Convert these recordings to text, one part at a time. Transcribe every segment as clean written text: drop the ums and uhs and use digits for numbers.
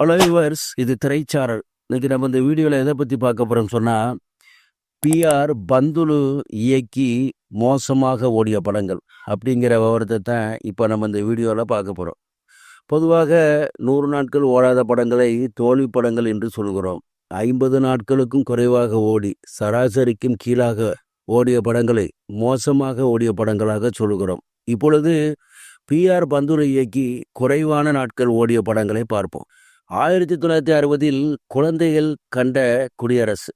Hello viewers, இது திரைச்சாரல். இன்னைக்கு நம்ம இந்த வீடியோவில் எதை பற்றி பார்க்க போகிறோம்னு சொன்னால், பிஆர் பந்துலு இயக்கி மோசமாக ஓடிய படங்கள் அப்படிங்கிற விவரத்தை தான் இப்போ நம்ம இந்த வீடியோவில் பார்க்க போகிறோம். பொதுவாக 100 நாட்கள் ஓடாத படங்களை தோல்வி படங்கள் என்று சொல்கிறோம். 50 நாட்களுக்கும் குறைவாக ஓடி சராசரிக்கும் கீழாக ஓடிய படங்களை மோசமாக ஓடிய படங்களாக சொல்கிறோம். இப்பொழுது பிஆர் பந்துலு இயக்கி குறைவான நாட்கள் ஓடிய படங்களை பார்ப்போம். 1960 குழந்தைகள் கண்ட குடியரசு,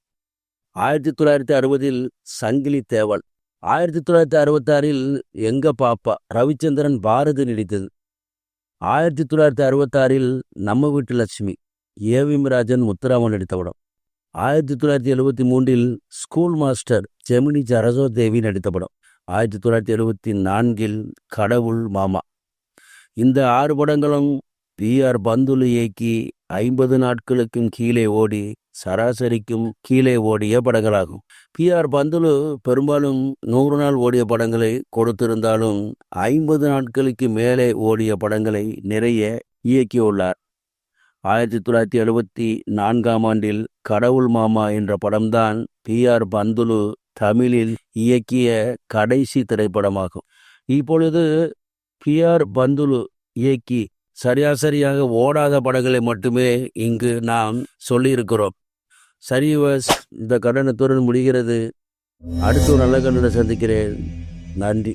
1960 சங்கிலி தேவன், 1966 எங்க பாப்பா ரவிச்சந்திரன் பாரதி நடித்தது, 1966 நம்ம வீட்டு லட்சுமி ஏவிமராஜன் முத்துராமன் நடித்த படம், 1973 ஸ்கூல் மாஸ்டர் ஜெமினி சரசோதேவி நடித்த படம், 1974 கடவுள் மாமா. இந்த 6 படங்களும் பிஆர் பந்துலு இயக்கி 50 நாட்களுக்கும் கீழே ஓடி சராசரிக்கும் கீழே ஓடிய படங்களாகும். பிஆர் பந்துலு பெரும்பாலும் 100 நாள் ஓடிய படங்களை கொடுத்திருந்தாலும் 50 நாட்களுக்கு மேலே ஓடிய படங்களை நிறைய இயக்கியுள்ளார். 1974 கடவுள் மாமா என்ற படம்தான் பிஆர் பந்துலு தமிழில் இயக்கிய கடைசி திரைப்படமாகும். இப்பொழுது பிஆர் பந்துலு இயக்கி சரியாக ஓடாத படங்களை மட்டுமே இங்கு நாம் சொல்லியிருக்கிறோம். சரி, இந்த கண்டனத்துடன் முடிகிறது. அடுத்த ஒரு நல்ல கண்டனை சந்திக்கிறேன். நன்றி.